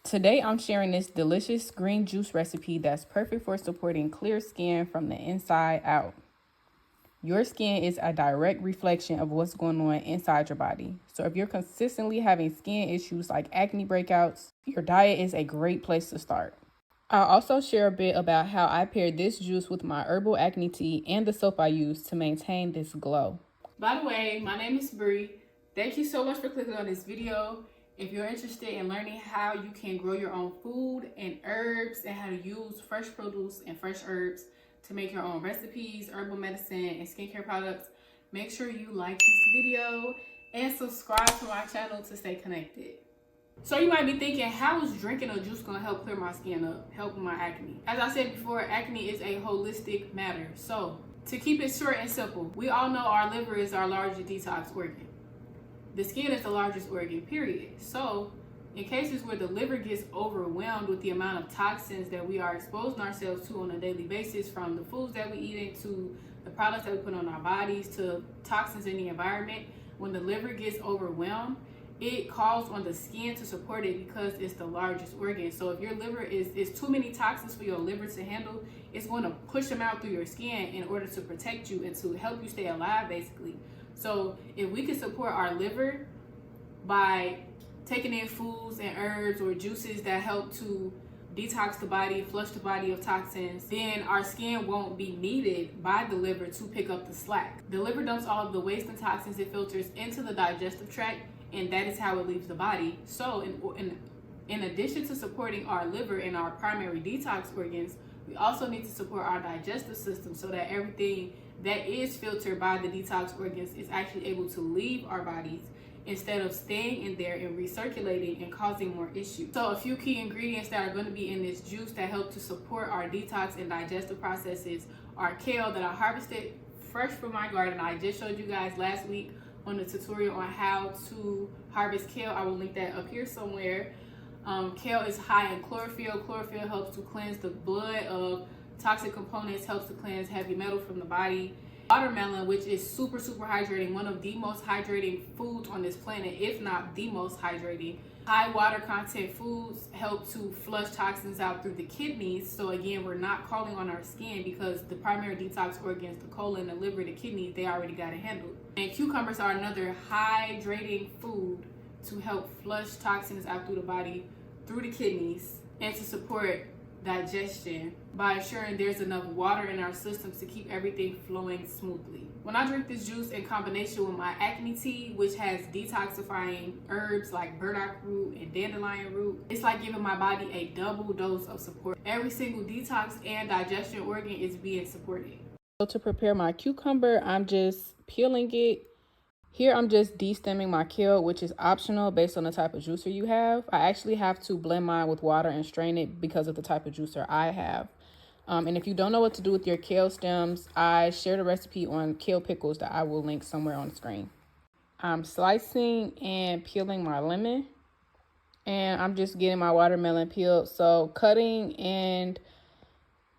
Today, I'm sharing this delicious green juice recipe that's perfect for supporting clear skin from the inside out. Your skin is a direct reflection of what's going on inside your body. So if you're consistently having skin issues like acne breakouts, your diet is a great place to start. I'll also share a bit about how I paired this juice with my herbal acne tea and the soap I use to maintain this glow. By the way, my name is Bree. Thank you so much for clicking on this video. If you're interested in learning how you can grow your own food and herbs and how to use fresh produce and fresh herbs to make your own recipes, herbal medicine, and skincare products, make sure you like this video and subscribe to my channel to stay connected. So you might be thinking, how is drinking a juice gonna help clear my skin up, help with my acne? As I said before, acne is a holistic matter. So to keep it short and simple, we all know our liver is our largest detox organ. The skin is the largest organ, period. So in cases where the liver gets overwhelmed with the amount of toxins that we are exposing ourselves to on a daily basis, from the foods that we eat to the products that we put on our bodies to toxins in the environment, when the liver gets overwhelmed, it calls on the skin to support it because it's the largest organ. So if your liver is too many toxins for your liver to handle, it's going to push them out through your skin in order to protect you and to help you stay alive, basically. So if we can support our liver by taking in foods and herbs or juices that help to detox the body, flush the body of toxins, then our skin won't be needed by the liver to pick up the slack. The liver dumps all of the waste and toxins it filters into the digestive tract, and that is how it leaves the body. So in addition to supporting our liver and our primary detox organs, we also need to support our digestive system so that everything that is filtered by the detox organs is actually able to leave our bodies instead of staying in there and recirculating and causing more issues. So a few key ingredients that are going to be in this juice that help to support our detox and digestive processes are kale that I harvested fresh from my garden. I just showed you guys last week on the tutorial on how to harvest kale. I will link that up here somewhere. Kale is high in chlorophyll. Chlorophyll helps to cleanse the blood of toxic components, helps to cleanse heavy metal from the body. Watermelon, which is super hydrating, one of the most hydrating foods on this planet, if not the most hydrating. High water content foods help to flush toxins out through the kidneys. So again, we're not calling on our skin because the primary detox organs, the colon, the liver, the kidneys, they already got it handled. And cucumbers are another hydrating food to help flush toxins out through the body, through the kidneys, and to support digestion by ensuring there's enough water in our systems to keep everything flowing smoothly. When I drink this juice in combination with my acne tea, which has detoxifying herbs like burdock root and dandelion root, it's like giving my body a double dose of support. Every single detox and digestion organ is being supported. So to prepare my cucumber, I'm just peeling it. Here I'm just de-stemming my kale, which is optional based on the type of juicer you have. I actually have to blend mine with water and strain it because of the type of juicer I have. And if you don't know what to do with your kale stems, I shared a recipe on kale pickles that I will link somewhere on the screen. I'm slicing and peeling my lemon, and I'm just getting my watermelon peeled. So cutting and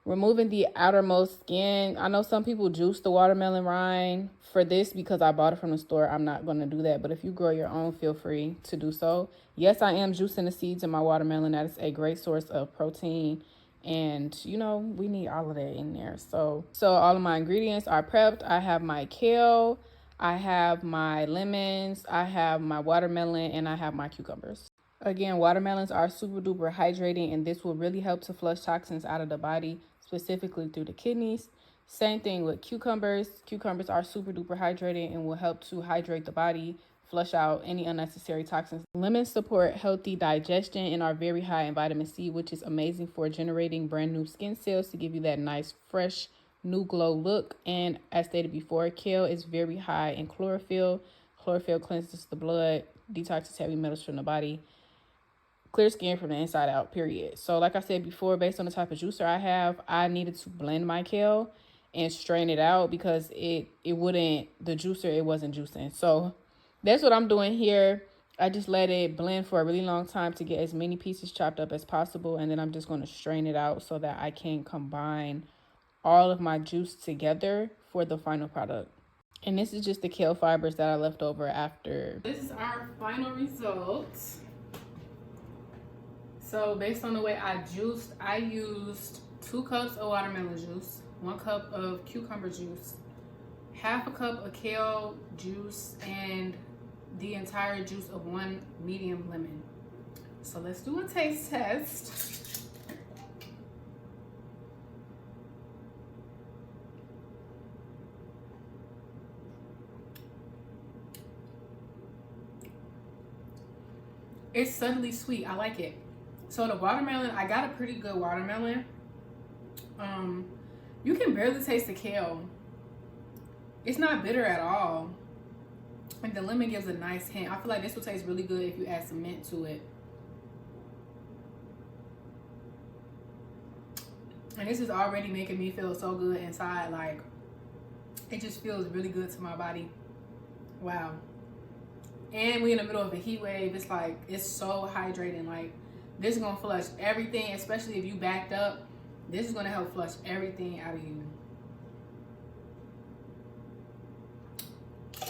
removing the outermost skin. I know some people juice the watermelon rind. For this, because I bought it from the store, I'm not going to do that. But if you grow your own, feel free to do so. Yes, I am juicing the seeds in my watermelon. That is a great source of protein. And, you know, we need all of that in there. So all of my ingredients are prepped. I have my kale, I have my lemons, I have my watermelon, and I have my cucumbers. Again, watermelons are super duper hydrating, and this will really help to flush toxins out of the body, specifically through the kidneys. Same thing with cucumbers. Cucumbers are super duper hydrating and will help to hydrate the body, flush out any unnecessary toxins. Lemons support healthy digestion and are very high in vitamin C, which is amazing for generating brand new skin cells to give you that nice, fresh, new glow look. And as stated before, kale is very high in chlorophyll. Chlorophyll cleanses the blood, detoxes heavy metals from the body, clear skin from the inside out, period. So like I said before, based on the type of juicer I have, I needed to blend my kale and strain it out because the juicer, it wasn't juicing. So that's what I'm doing here. I just let it blend for a really long time to get as many pieces chopped up as possible. And then I'm just going to strain it out so that I can combine all of my juice together for the final product. And this is just the kale fibers that I left over after. This is our final result. So based on the way I juiced, I used 2 cups of watermelon juice, 1 cup of cucumber juice, half a cup of kale juice, and the entire juice of 1 medium lemon. So let's do a taste test. It's subtly sweet. I like it. So the watermelon, I got a pretty good watermelon. You can barely taste the kale. It's not bitter at all. And the lemon gives a nice hint. I feel like this will taste really good if you add some mint to it. And this is already making me feel so good inside. Like, it just feels really good to my body. Wow. And we in the middle of a heat wave. It's like, it's so hydrating. Like, this is gonna flush everything, especially if you backed up. This is gonna help flush everything out of you.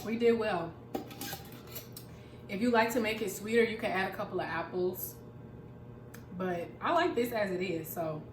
We did well. If you like to make it sweeter, you can add a couple of apples. But I like this as it is, so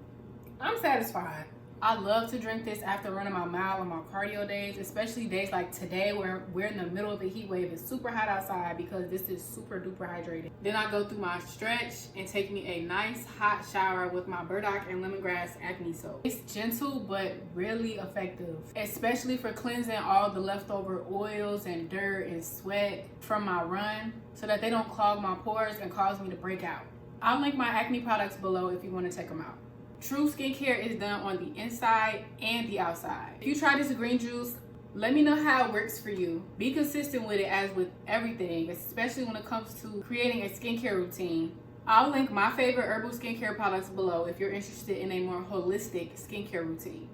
I'm satisfied. I love to drink this after running my mile on my cardio days, especially days like today where we're in the middle of a heat wave. It's super hot outside because this is super duper hydrated. Then I go through my stretch and take me a nice hot shower with my burdock and lemongrass acne soap. It's gentle but really effective, especially for cleansing all the leftover oils and dirt and sweat from my run so that they don't clog my pores and cause me to break out. I'll link my acne products below if you want to check them out. True skincare is done on the inside and the outside. If you try this green juice, let me know how it works for you. Be consistent with it as with everything, especially when it comes to creating a skincare routine. I'll link my favorite herbal skincare products below if you're interested in a more holistic skincare routine.